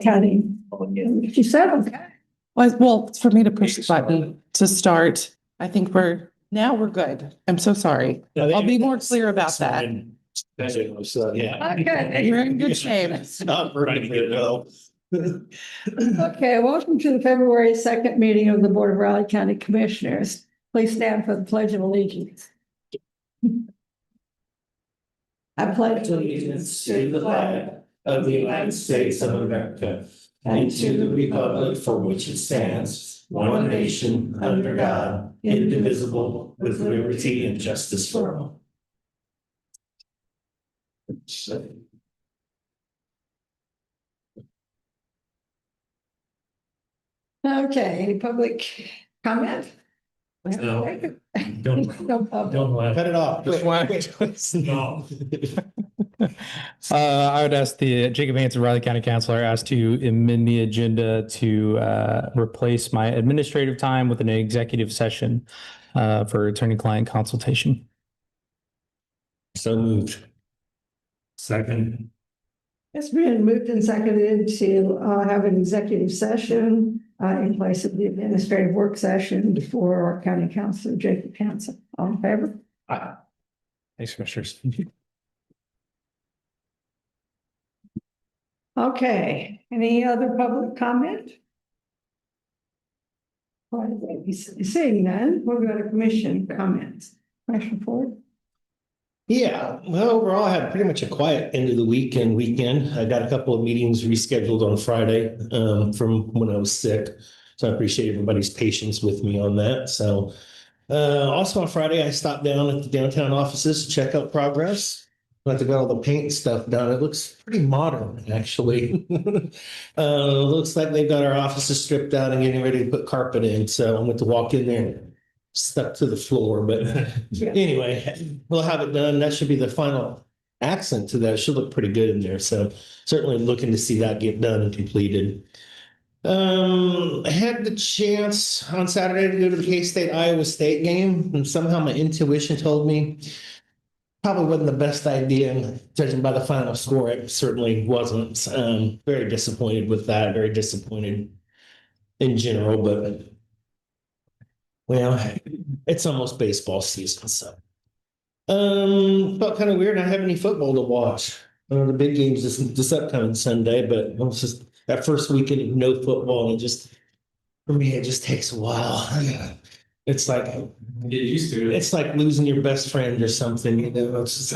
County. She said, okay. Well, it's for me to push the button to start. I think we're good. I'm so sorry. I'll be more clear about that. Yeah. Okay. You're in good shape. It's not ready to go. Okay, welcome to the February 2nd meeting of the Board of Raleigh County Commissioners. Please stand for the Pledge of Allegiance. I pledge Allegiance to the flag of the United States of America and to the republic for which it stands, one nation, under God, indivisible, with liberty and justice for all. Okay, any public comment? No. No public. Don't laugh. Cut it off. Just no. I would ask the Jacob Hanson Riley County Councilor asked to amend the agenda to replace my administrative time with an executive session for attorney-client consultation. So moved. Second. It's been moved and seconded to have an executive session in place of the administrative work session before our county councilor, Jacob Hanson. All in favor? Aye. Thanks, Commissioners. Okay, any other public comment? Seeing none, we'll go to commission comments. Commissioner Ford? Yeah, well, overall, I had pretty much a quiet end of the weekend. I got a couple of meetings rescheduled on Friday from when I was sick. So I appreciate everybody's patience with me on that. So also on Friday, I stopped down at the downtown offices to check out progress. I got all the paint stuff done. It looks pretty modern, actually. Looks like they've got our offices stripped out and getting ready to put carpet in. So I went to walk in there and stuck to the floor. But anyway, we'll have it done. That should be the final accent to that. It should look pretty good in there. So certainly looking to see that get done and completed. I had the chance on Saturday to go to the K-State Iowa State game, and somehow my intuition told me probably wasn't the best idea, and judging by the final score, it certainly wasn't. Very disappointed with that, very disappointed in general, but well, it's almost baseball season, so. Felt kind of weird not having any football to watch. The big games this upcoming Sunday, but it was just that first weekend of no football, and for me, it just takes a while. It's like Get used to it. it's like losing your best friend or something, you know. It's just,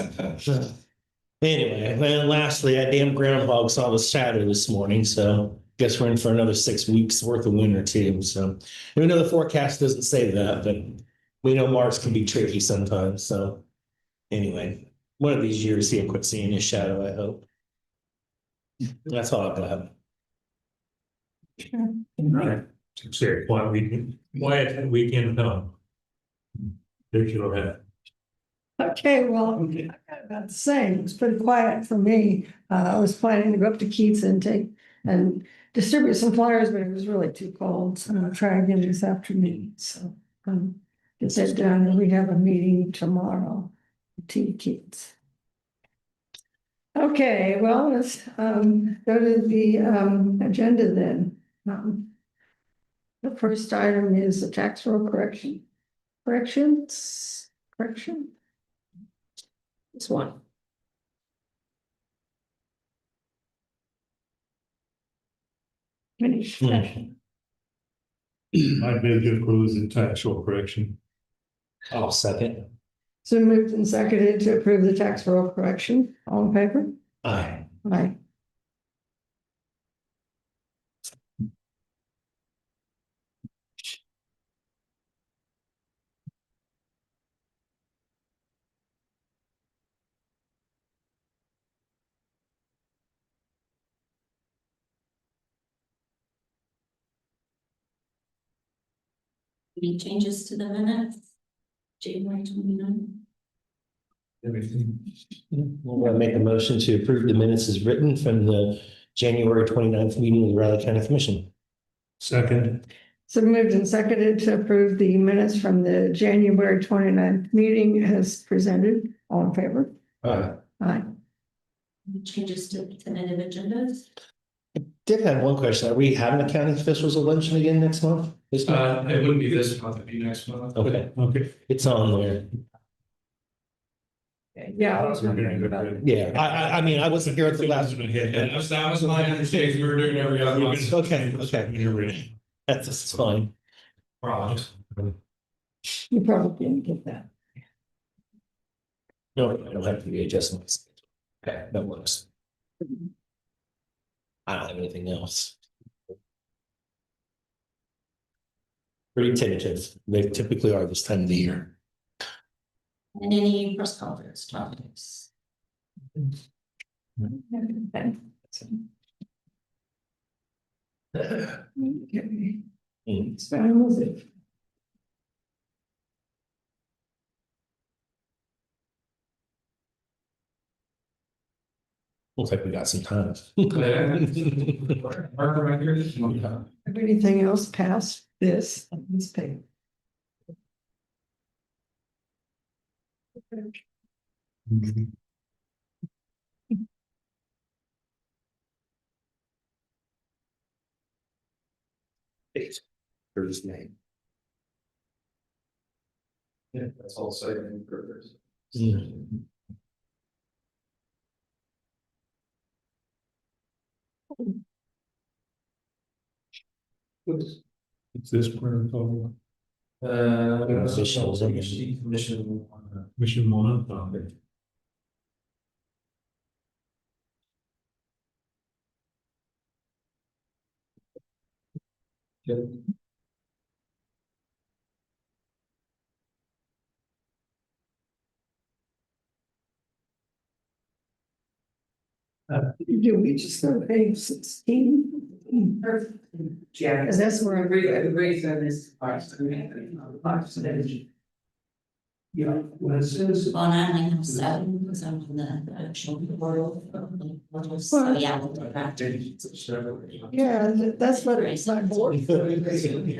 anyway, and lastly, that damn groundhog saw the shadow this morning, so guess we're in for another 6 weeks worth of winter too. So even though the forecast doesn't say that, but we know Mars can be tricky sometimes. So anyway, one of these years he'll quit seeing his shadow, I hope. That's all I've got. Right. Say quiet weekend come. There's your head. Okay, well, about the same. It's pretty quiet for me. I was planning to go up to Keats and distribute some flyers, but it was really too cold. So I'm gonna try again this afternoon. So get that done. And we have a meeting tomorrow. T Keats. Okay, well, let's go to the agenda then. The first item is the tax roll correction. Correction. This one. Finish session. I move to approve the tax roll correction. I'll second. So moved and seconded to approve the tax roll correction. All in favor? Aye. Aye. Any changes to the minutes? January 29. We'll make a motion to approve the minutes as written from the January 29th meeting of the Raleigh County Commission. Second. So moved and seconded to approve the minutes from the January 29th meeting as presented. All in favor? Aye. Aye. Any changes to tentative agendas? did have one question. Are we having a county officials luncheon again next month? This month? It wouldn't be this month, it'd be next month. Okay, Okay. it's on there. Yeah, I was wondering about it. Yeah, I mean, I wasn't here at the last one. Yeah, that was my understanding, we were doing every other month. Okay. That's fine. Right. You probably didn't get that. No, I don't have to be adjusting. Okay, that works. I don't have anything else. Pretty tentative. They typically are this time of the year. And any press conference topics? Okay. Mm. So I was it. Looks like we got some time. Have anything else past this on this page? First name. Yeah, that's all citing purpose. It's this part of all. Officials, I mean. Commission. Mission one. Okay. Do we just go to page 16? Yeah, And that's where I'm everybody's on this part. Yeah, well, it says. Well, I only have 7, because I'm in the actual portal. So, yeah. Yeah, that's what it's like.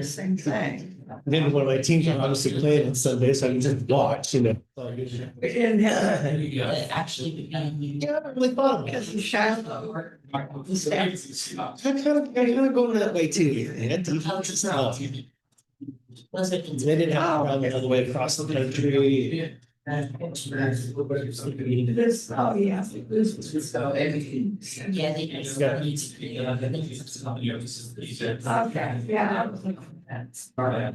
Same thing. Then one of my teams are obviously playing on Sunday, so I can just watch, you know. And, Actually, began. Yeah, I really thought of because it. the shadow. I kind of going that way too. It's tough. Was it? They didn't have to travel all the way across the country. This, oh, yeah. This, So everything. Yeah, they just. Yeah. okay, yeah. I was looking at that.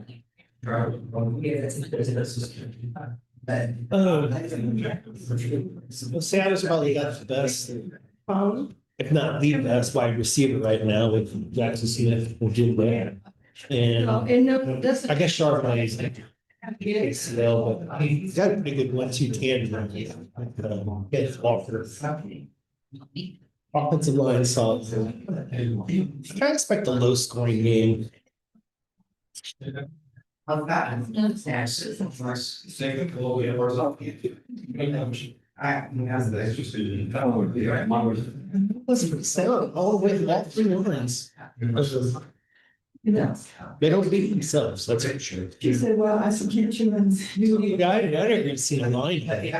Seattle's probably got the best, Um, if not the best wide receiver right now with Jackson Smith and Jim Grant. well, And and no, this. I guess Charbonnet is ACL, but he's got a pretty good 1-2 tandem. Get Walker. Offensive line solid. I expect a low scoring game. I've got. Listen, Salem all the way all 3 lines. You know, They don't beat themselves, that's for sure. she said, well, I said, can't you run? Yeah, I never even seen a line. His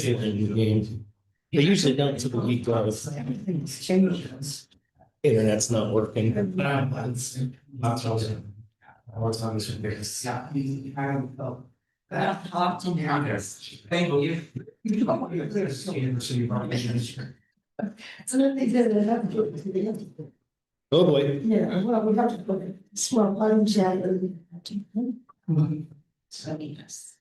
line game. They usually don't until the week of. Everything's changes. Internet's not working. How often Congress? Thank you. So then they did it up to the end. Oh, boy. Yeah, well, we have to put a small punch at it. So, yes.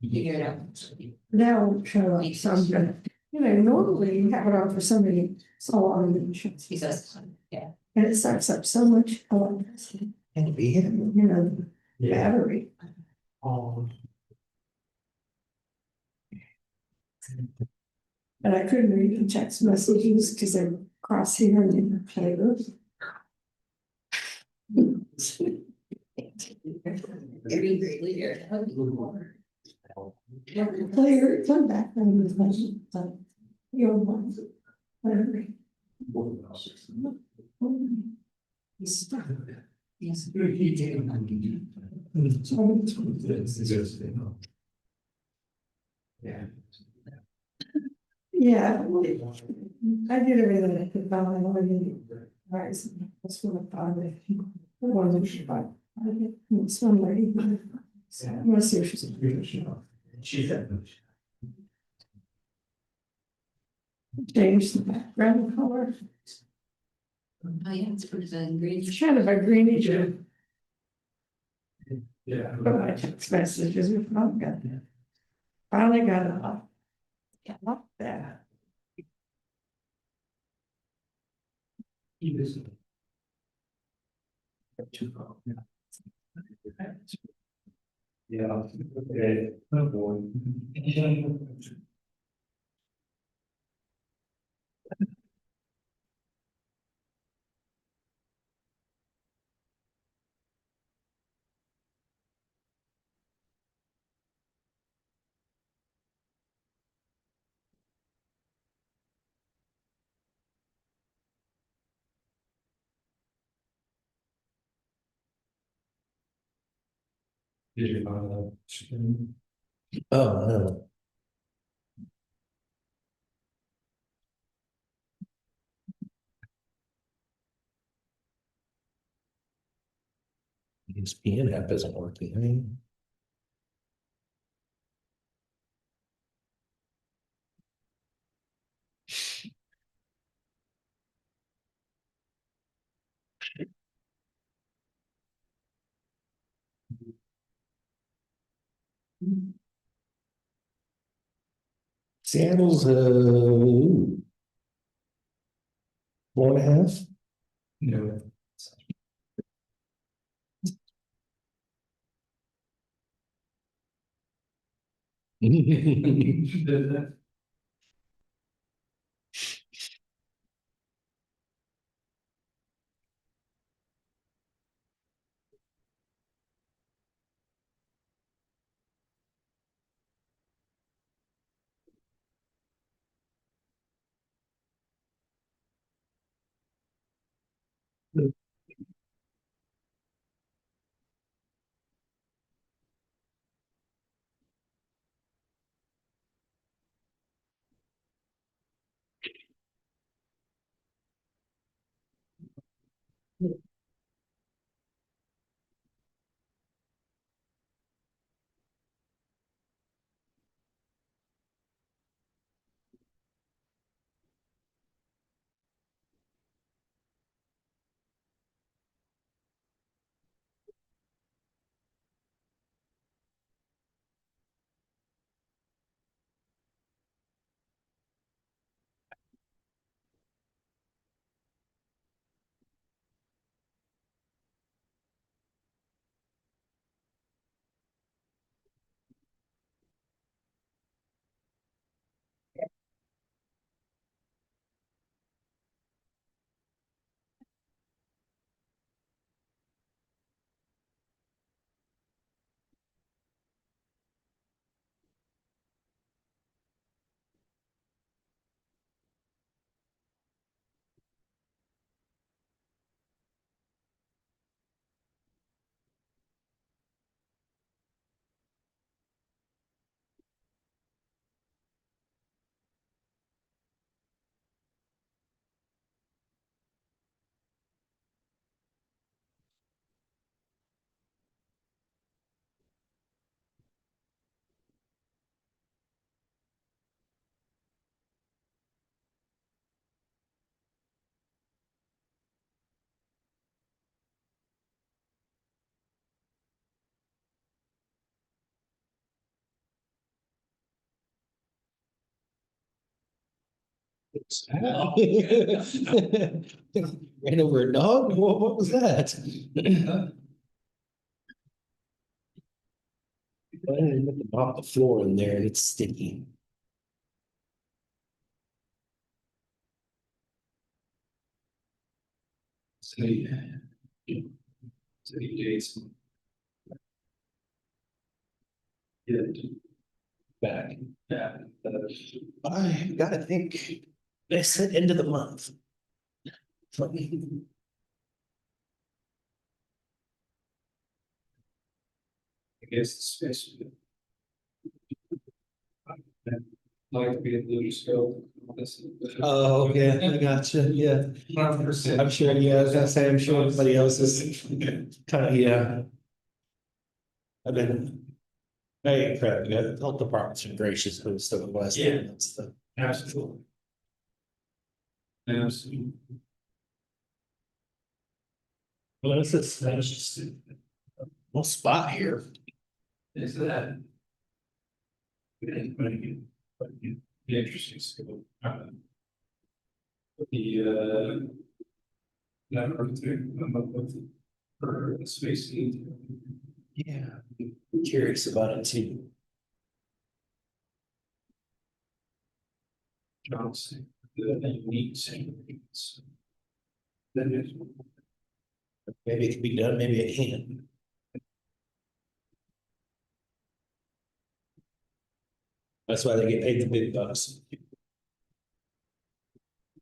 Figure it out. Now, won't show up, so I'm gonna, you know, normally you have it on for somebody so long. He says, yeah. And it sucks up so much electricity, Can be hit. you know, the battery. And I couldn't read the text messages because they're across here and in the players. Player, come back on this message, so your ones, whatever. Yes. Yeah. I did everything I could find, I did, right, so that's what I thought. It wasn't sure, but I did, it's one lady. So I'm gonna see if she's. She said. Change the background color, Oh, yeah, it's pretty good, green. it's kind of a greenish, Yeah. but my text messages, we finally got it up. Yeah, up there. Yeah, okay, oh boy. Did you find that? Oh, no. ESPN app isn't working. I mean. Seattle's, 4.5. No. Ran over a dog? What was that? I didn't mop the floor in there and it's sticky. City. City gates. Yeah. Back. Yeah. I gotta think, they said end of the month. I guess it's. like to be able to just go. Oh, yeah, I gotcha, yeah. 100%. I'm sure, yeah, I was gonna say, I'm sure everybody else is kind of, yeah. I've been very impressed, yeah, the health department's been gracious with stuff in the last. Yeah. That's the. Absolutely. Absolutely. Well, that's just one spot here. Is that? The interesting skill. The. That architect, I'm up with for the space need. Yeah, I'm curious about it too. Johnson, the unique things. Then it's. Maybe it can be done, maybe it can't. That's why they get paid the big bucks.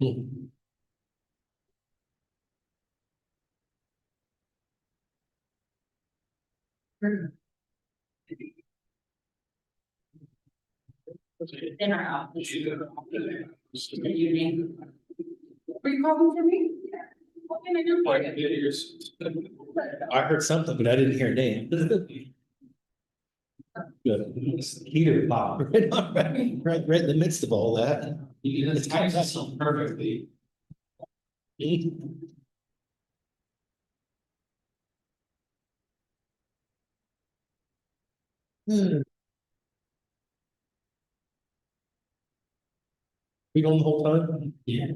Hmm. Dinner out. The evening. Were you calling for me? What can I do for you? I heard something, but I didn't hear a name. Good. Heater pop, right in the midst of all that. It's kind of perfectly. We going the whole time? Yeah.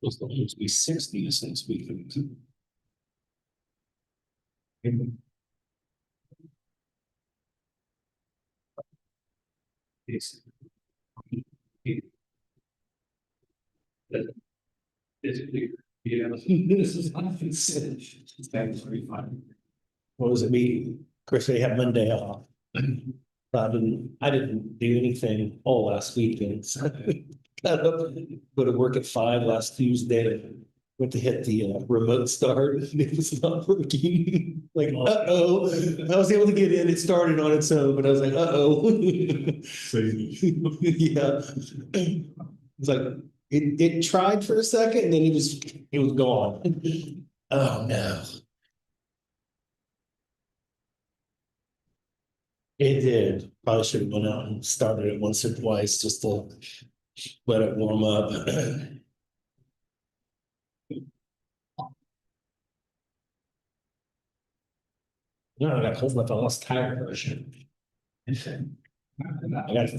Supposed to almost be 60 this next week. It's. Yeah, this is unfinished. That's pretty fun. What was it meeting? Of course, they have Monday off. I didn't do anything all last weekend. So got up, go to work at 5 last Tuesday. Went to hit the remote start. It was not working. Like, uh-oh. I was able to get in. It started on its own, but I was like, uh-oh. Yeah. It's like, it tried for a second and then it was gone. Oh, no. It did. Probably should have went out and started it once or twice just to let it warm up. No, I got hold of a lost tire version. I got.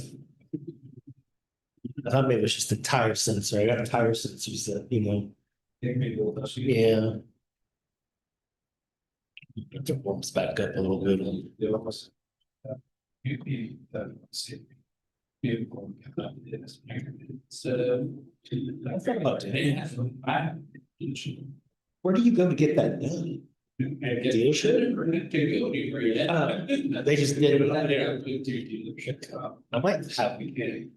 I thought maybe it was just a tire sensor. I got tire sensors that, yeah. It warms back up a little bit. Vehicle. Instead of. I thought about that. Where do you go to get that done? Dealership? They just did it. I might have,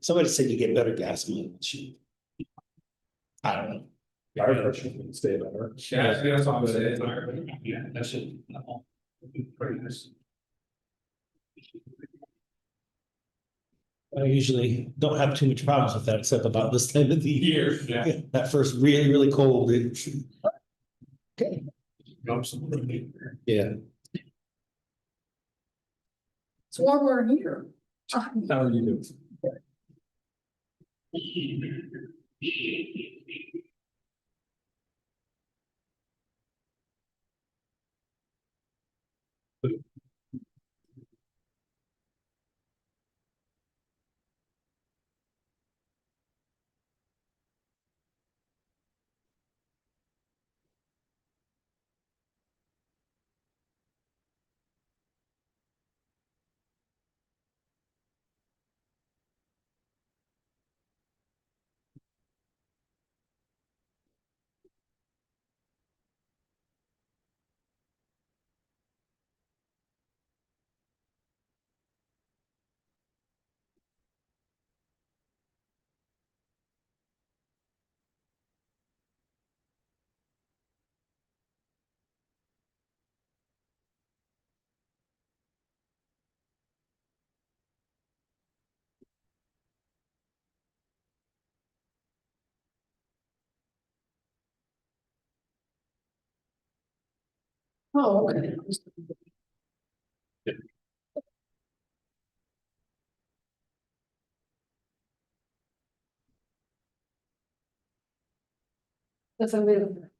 somebody said you get better gas mileage. I don't know. Our version would stay better. Yeah, that's what I'm saying. Yeah, that should. Pretty nice. I usually don't have too much problems with that, except about this time of the year. Yeah. That first really, really cold. Okay. Absolutely. Yeah. It's warmer here. How are you doing? Oh, okay. That's a little.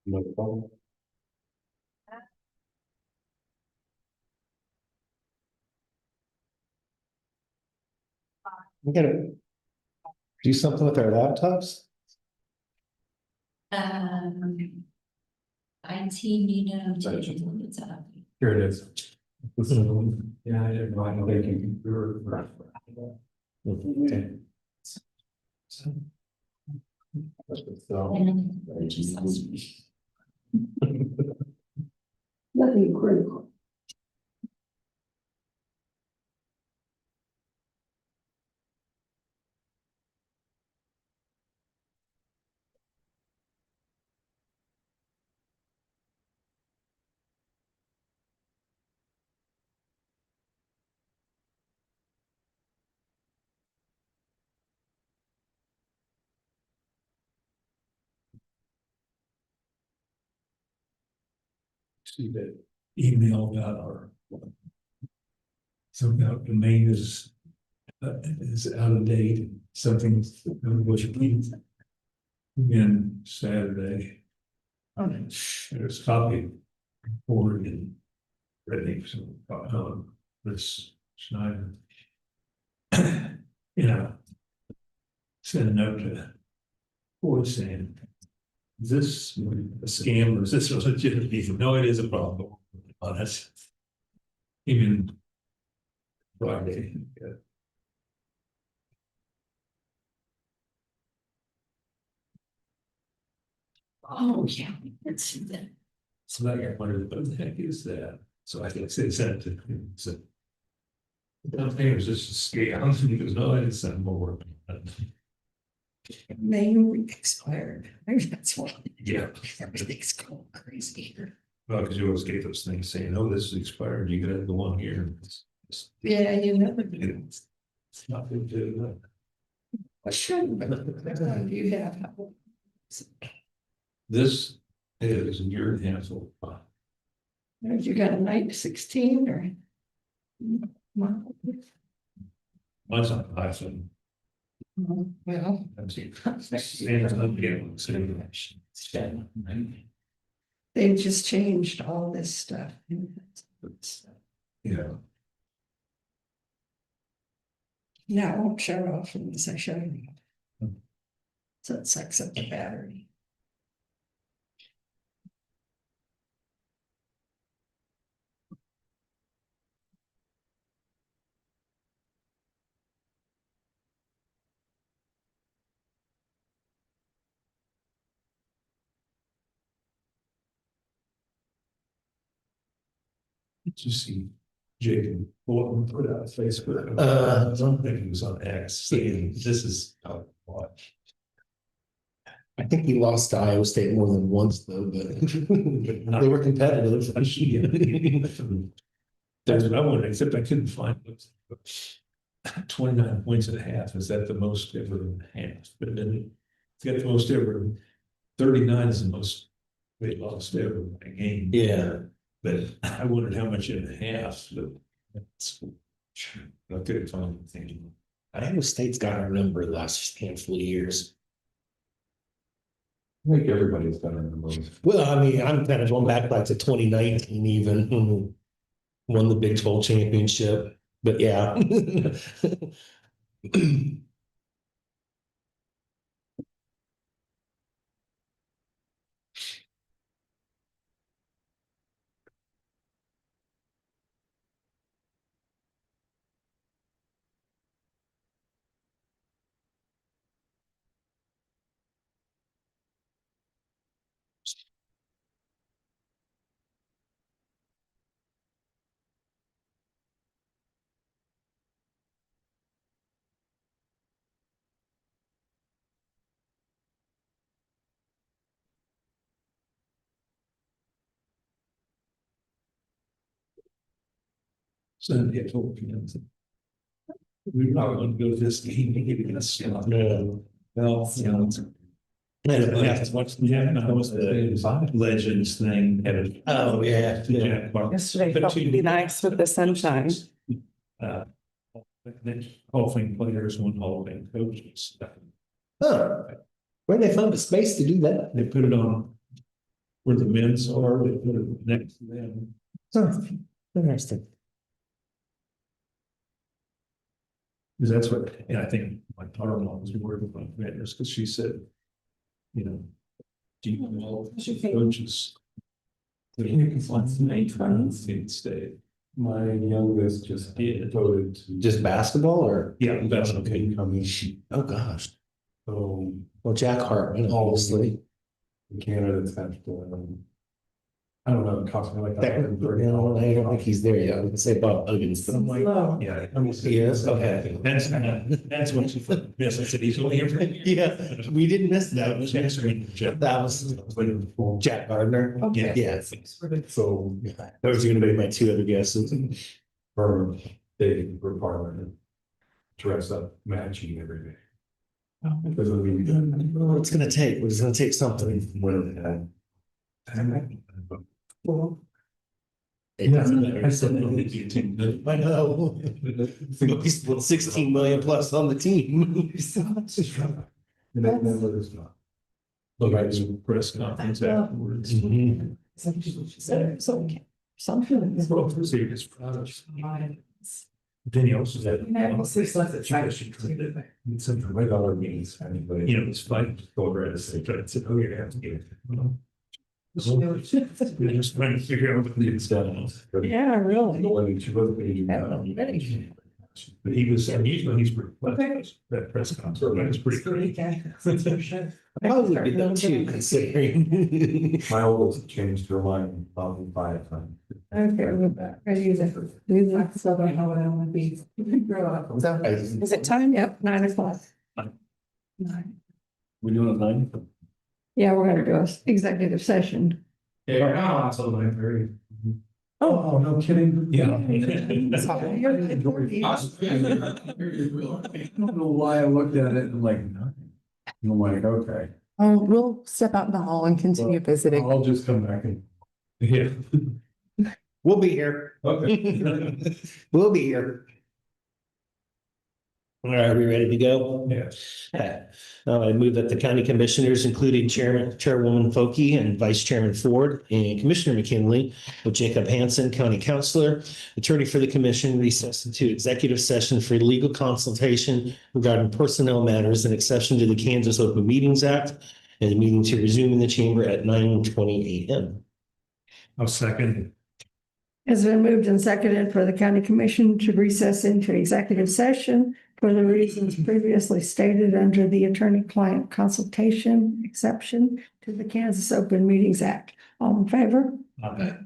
No problem. We gotta do something with our laptops. IT Nino digital, it's up. Here it is. Yeah, I didn't know, I know they can. Okay. So. And then just last week. Nothing critical. See that email about our. Something about the domain is out of date, something was again Saturday. There's copy forwarded and ready, so this Schneider. You know. Send a note to Ford saying, is this a scam or is this a legitimate reason? No, it is a problem. Honest. Even Friday. Yeah. Oh, yeah, let's see that. So that I wondered, what the heck is that? So I think they sent it to him. So. I don't think it was just a scam. He goes, no, I didn't send more. Name expired. Maybe that's why. Yeah. Everything's going crazy here. Well, because you always get those things saying, oh, this is expired. You gotta go on here. Yeah, you never. It's nothing to. What should do you have? This is a year and a half old. You got a night 16 or? Mine's on iPhone. Well, I'm seeing. Sam's not getting they just changed all this stuff. Yeah. Now it won't shut off unless I shut it off. So it sucks up the battery. Did you see Jacob Bolton put out a Facebook? I don't think he was on X saying, this is how to watch. I think he lost to Iowa State more than once though, but they were competitive. That's what I wanted, except I couldn't find it. 29 points and a half. Is that the most ever in half? But then it's got the most ever. 39 is the most they lost ever in a game. Yeah. But I wondered how much in half. But that's, I couldn't find anything. Iowa State's got our number the last handful of years. I think everybody's done it the most. Well, I mean, I'm kind of going back like to 2019 even, when we won the Big 12 championship, but yeah. So then they told me, we're not going to go to this game. We're giving us. No. Well, you know. I have to watch the Legends thing. Oh, yeah. Jack Park. Yesterday felt pretty nice with the sunshine. Hall of Fame players, one Hall of Fame coaches. Huh. Where they found the space to do that? They put it on where the men's are, they put it next to them. Huh. Interesting. Because that's what, and I think my daughter-in-law was worried about vendors, because she said, you know, do you know coaches? State State. My youngest just Yeah. voted to. Just basketball or? Yeah, that's okay. Coming, Oh, gosh. so Well, Jack Hartman, obviously. the candidates have to, I don't know, it cost me like. I don't think he's there yet. I would say Bob Huggins. But I'm like, Yeah. he is? Okay. That's what she thought. Yes, I said he's only here. Yeah, we didn't miss that. That was answering. That was Jack Gardner. Yeah. Yeah. So Those are gonna be my two other guesses. for big requirement. Dress up matching every day. Because of the. Well, it's gonna take, it's gonna take something. When It doesn't matter. I know. He's put 16 million plus on the team. Look, I just press conference afterwards. Mhm. So, something. So you're just proud of. Then he also said. It's a regular meetings, anybody. You know, it's fight over at a state, I said, oh, you're gonna have to get it. We're just trying to figure out what needs done. Yeah, really. But he was, and usually he's pretty, that press conference was pretty great. Probably would be them too, considering. My oldest changed her mind probably 5 times. Okay, we're back. Ready to do that. So I know what I want to be. Grow up. So, is it time? Yep, 9:00. 9. We doing it 9? Yeah, we're gonna do an executive session. Yeah, now it's 9:30. Oh. Oh, no kidding. Yeah. You're I don't know why I looked at it and like, nothing. I'm like, okay, Oh, we'll step out in the hall and continue visiting. I'll just come back and. Yeah. We'll be here. Okay. We'll be here. All right, are we ready to go? Yeah. Okay. I move that the county commissioners, including Chairwoman Foki and Vice Chairman Ford and Commissioner McKinley, with Jacob Hansen, County Counselor, attorney for the commission, recess into executive session for legal consultation regarding personnel matters and exception to the Kansas Open Meetings Act, and the meeting to resume in the chamber at 9:20 a.m. I'll second. Has been moved and seconded for the county commission to recess into executive session for the reasons previously stated under the attorney-client consultation exception to the Kansas Open Meetings Act. All in favor? Aye.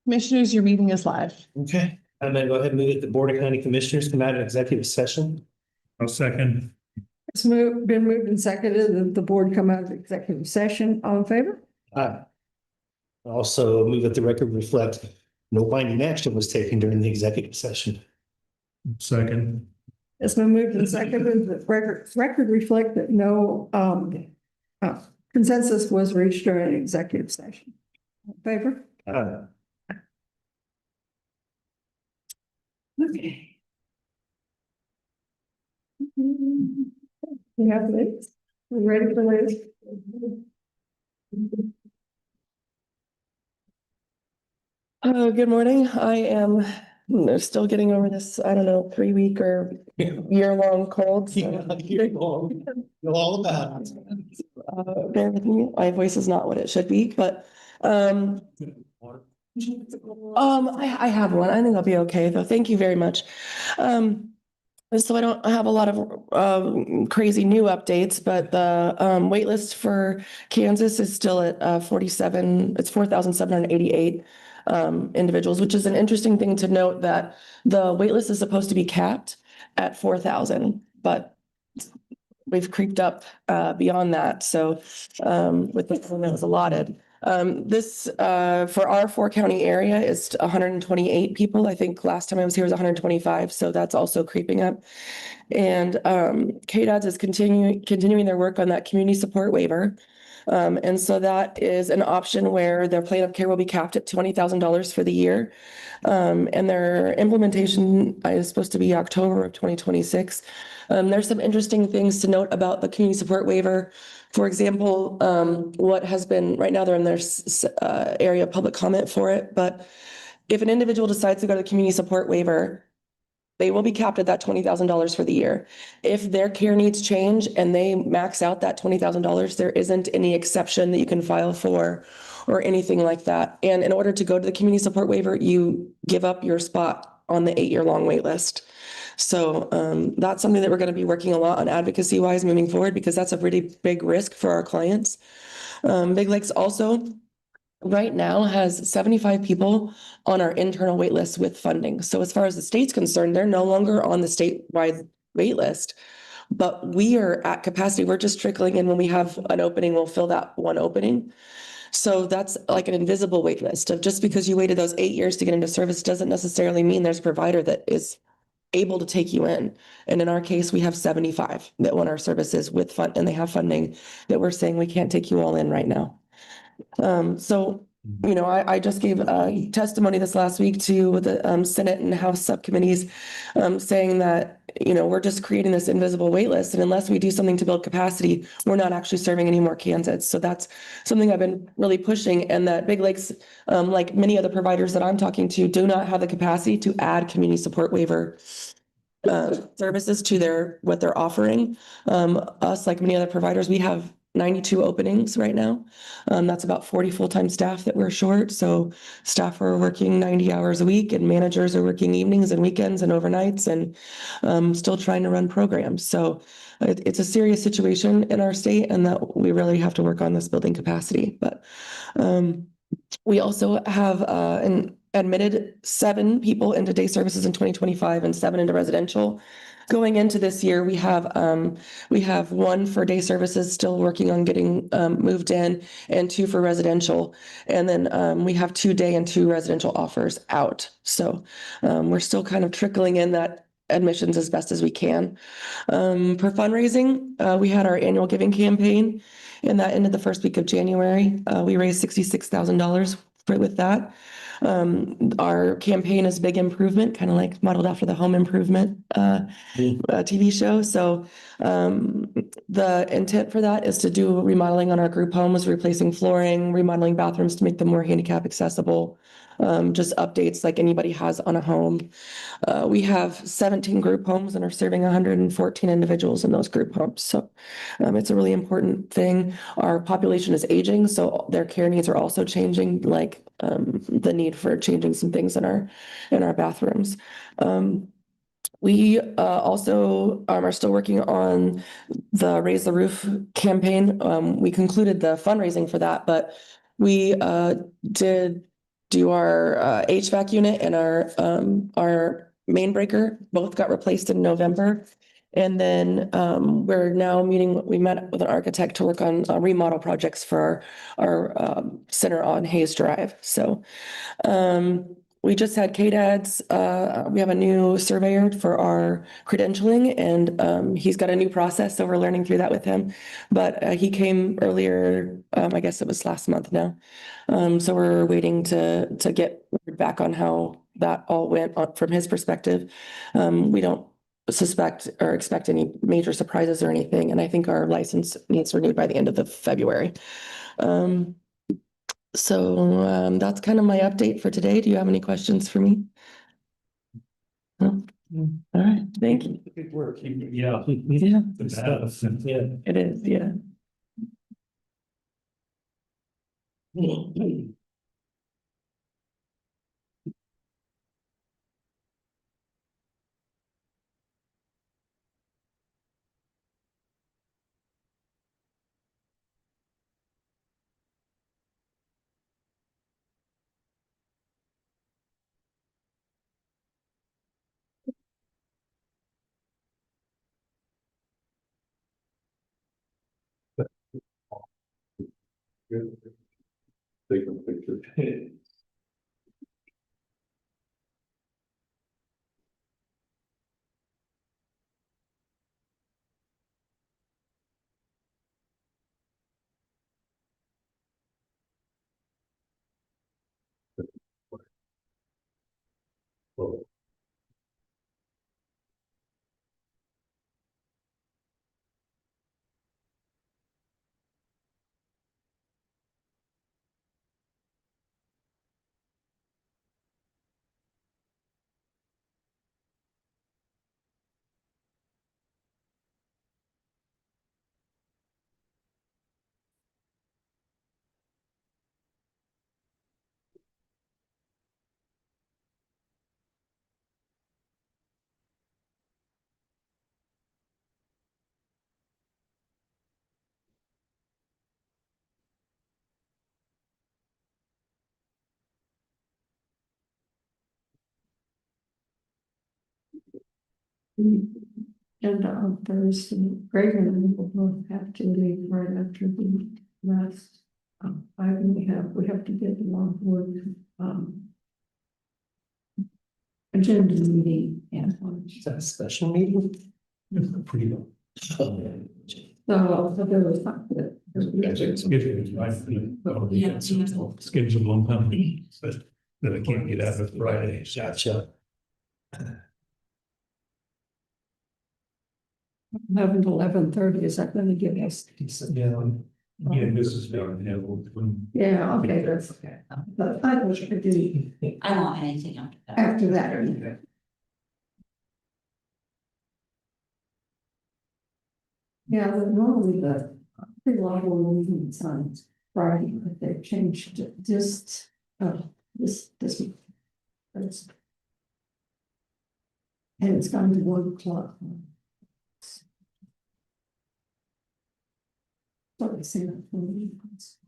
Commissioners, your meeting is live. Okay, I'm gonna go ahead and move it. The Board of County Commissioners come out of executive session. I'll second. It's been moved and seconded that the board come out of executive session. All in favor? Also move that the record reflect no binding action was taken during the executive session. Second. It's been moved and seconded that record reflect that no consensus was reached during executive session. All in favor? Okay. We have this. We ready for this? Good morning. I am still getting over this, I don't know, 3-week or year-long cold. So All about it. bear with me. My voice is not what it should be, but I have one. I think I'll be okay though. Thank you very much. So I don't have a lot of crazy new updates, but the wait list for Kansas is still at 47. It's 4,788 individuals, which is an interesting thing to note that the wait list is supposed to be capped at 4,000, but we've creeped up beyond that. So with the one that was allotted. This for our 4-county area is 128 people. I think last time I was here was 125, so that's also creeping up. And KDOTS is continuing their work on that community support waiver. And so that is an option where their plan of care will be capped at $20,000 for the year. And their implementation is supposed to be October of 2026. There's some interesting things to note about the community support waiver. For example, what has been, right now they're in their area of public comment for it, but if an individual decides to go to the community support waiver, they will be capped at that $20,000 for the year. If their care needs change and they max out that $20,000, there isn't any exception that you can file for or anything like that. And in order to go to the community support waiver, you give up your spot on the 8-year-long wait list. So that's something that we're going to be working a lot on advocacy wise moving forward, because that's a really big risk for our clients. Big Lakes also right now has 75 people on our internal wait list with funding. So as far as the state's concerned, they're no longer on the statewide wait list, but we are at capacity. We're just trickling in. When we have an opening, we'll fill that one opening. So that's like an invisible wait list of just because you waited those 8 years to get into service doesn't necessarily mean there's a provider that is able to take you in. And in our case, we have 75 that want our services with fund, and they have funding that we're saying we can't take you all in right now. So, you know, I just gave a testimony this last week to the Senate and House subcommittees saying that, you know, we're just creating this invisible wait list. And unless we do something to build capacity, we're not actually serving any more candidates. So that's something I've been really pushing, and that Big Lakes, like many other providers that I'm talking to, do not have the capacity to add community support waiver services to what they're offering. Us, like many other providers, we have 92 openings right now. That's about 40 full-time staff that we're short. So staff are working 90 hours a week, and managers are working evenings and weekends and overnights, and still trying to run programs. So it's a serious situation in our state, and that we really have to work on this building capacity. But we also have admitted 7 people into day services in 2025 and 7 into residential. Going into this year, we have 1 for day services still working on getting moved in, and 2 for residential. And then we have 2 day and 2 residential offers out. So we're still kind of trickling in that admissions as best as we can. For fundraising, we had our annual giving campaign, and that ended the first week of January. We raised $66,000 with that. Our campaign is Big Improvement, kind of like modeled after the Home Improvement TV show. So the intent for that is to do remodeling on our group homes, replacing flooring, remodeling bathrooms to make them more handicap accessible. Just updates like anybody has on a home. We have 17 group homes and are serving 114 individuals in those group homes. So it's a really important thing. Our population is aging, so their care needs are also changing, like the need for changing some things in our bathrooms. We also are still working on the Raise the Roof campaign. We concluded the fundraising for that, but we did do our HVAC unit and our main breaker, both got replaced in November. And then we're now we met with an architect to work on remodel projects for our center on Hayes Drive. So we just had KDAD's, we have a new surveyor for our credentialing, and he's got a new process, so we're learning through that with him. But he came earlier, I guess it was last month now. So we're waiting to get back on how that all went from his perspective. We don't suspect or expect any major surprises or anything, and I think our license needs renewed by the end of the February. So that's kind of my update for today. Do you have any questions for me? No? All right, thank you. Good work. Yeah. Yeah, Yeah. it is, yeah. Take a picture. And on Thursday, Greg and I will both have to leave right after the last. We have to get along board, agenda meeting and. Is that a special meeting? Pretty good. So there was not good. Scheduled one time, but that I can't get out of Friday. Gotcha. 11 to 11:30, is that gonna give us? Yeah, this is being handled. Yeah, okay, that's okay. But I wish I could do I don't want anything after that. after that or anything. Yeah, but normally the reliable meetings on Friday, but they've changed it just, this week. That's- And it's gone to 1 o'clock. So they say that for the meetings.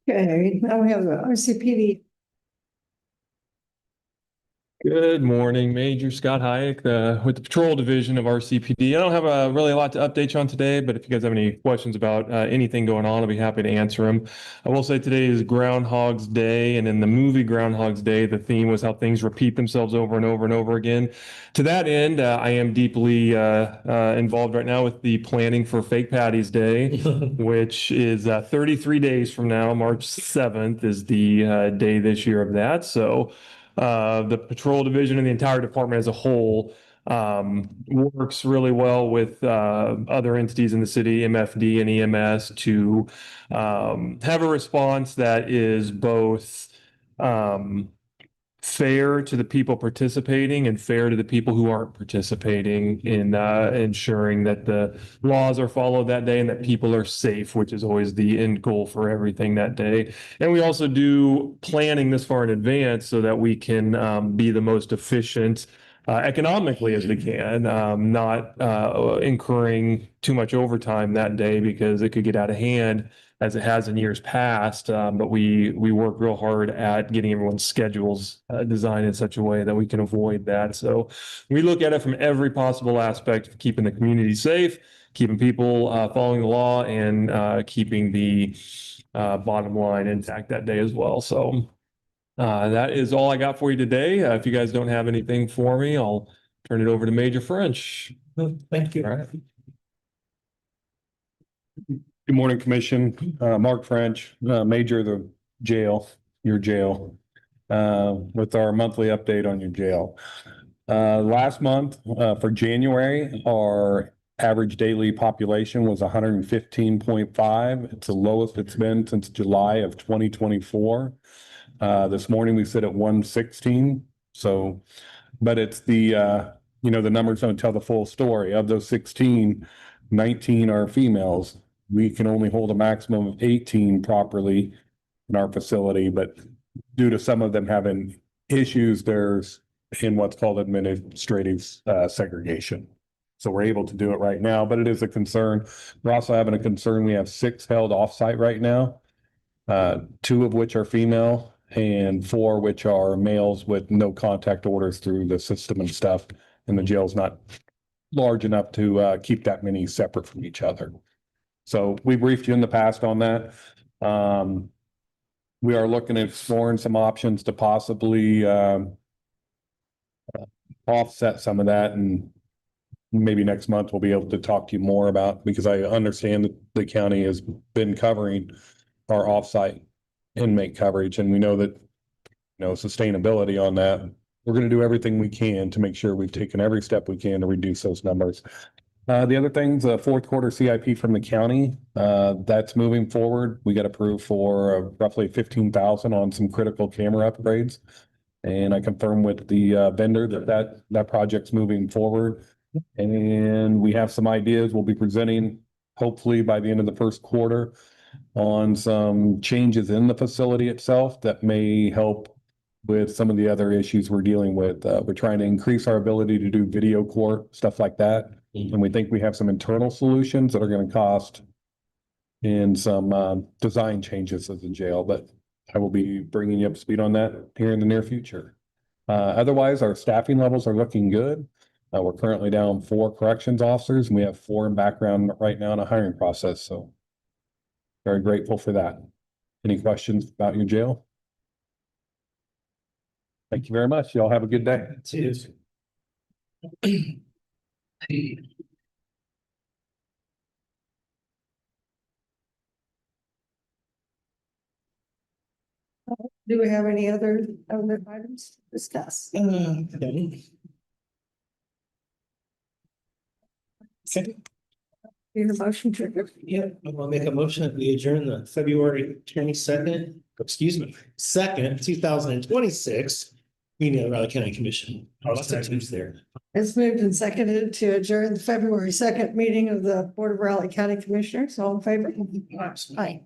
Okay, now we have the RCPD. Good morning, Major Scott Hayek, with the Patrol Division of RCPD. I don't have really a lot to update you on today, but if you guys have any questions about anything going on, I'll be happy to answer them. I will say today is Groundhog's Day, and in the movie Groundhog's Day, the theme was how things repeat themselves over and over and over again. To that end, I am deeply involved right now with the planning for Fake Patty's Day, which is 33 days from now. March 7th is the day this year of that. So the patrol division and the entire department as a whole works really well with other entities in the city, MFD and EMS, to have a response that is both fair to the people participating and fair to the people who aren't participating in ensuring that the laws are followed that day and that people are safe, which is always the end goal for everything that day. And we also do planning this far in advance so that we can be the most efficient economically as we can, not incurring too much overtime that day because it could get out of hand as it has in years past. But we work real hard at getting everyone's schedules designed in such a way that we can avoid that. So we look at it from every possible aspect of keeping the community safe, keeping people following the law, and keeping the bottom line intact that day as well. So that is all I got for you today. If you guys don't have anything for me, I'll turn it over to Major French. Thank you. All right. Good morning, Commission. Mark French, Major of the jail, your jail, with our monthly update on your jail. Last month, for January, our average daily population was 115.5. It's the lowest it's been since July of 2024. This morning we sit at 116. So, but it's the, the numbers don't tell the full story. Of those 16, 19 are females. We can only hold a maximum of 18 properly in our facility, but due to some of them having issues, there's in what's called administrative segregation. So we're able to do it right now, but it is a concern. We're also having a concern. We have 6 held offsite right now, 2 of which are female and 4 which are males with no contact orders through the system and stuff. And the jail's not large enough to keep that many separate from each other. So we briefed you in the past on that. We are looking at exploring some options to possibly offset some of that, and maybe next month we'll be able to talk to you more about, because I understand that the county has been covering our offsite inmate coverage, and we know that, sustainability on that. We're going to do everything we can to make sure we've taken every step we can to reduce those numbers. The other things, fourth quarter CIP from the county, that's moving forward. We got approved for roughly 15,000 on some critical camera upgrades. And I confirmed with the vendor that project's moving forward. And we have some ideas we'll be presenting hopefully by the end of the first quarter on some changes in the facility itself that may help with some of the other issues we're dealing with. We're trying to increase our ability to do video court, stuff like that. And we think we have some internal solutions that are going to cost in some design changes of the jail, but I will be bringing you up to speed on that here in the near future. Otherwise, our staffing levels are looking good. We're currently down 4 corrections officers, and we have 4 in background right now in a hiring process. So very grateful for that. Any questions about your jail? Thank you very much. Y'all have a good day. Cheers. Do we have any other items to discuss? Okay. Need a motion to, Yeah, I'm gonna make a motion that we adjourn the February 22nd, 2026 meeting of the Raleigh County Commission. Lots of teams there. it's moved and seconded to adjourn the February 2nd meeting of the Board of Raleigh County Commissioners. All in favor? Aye.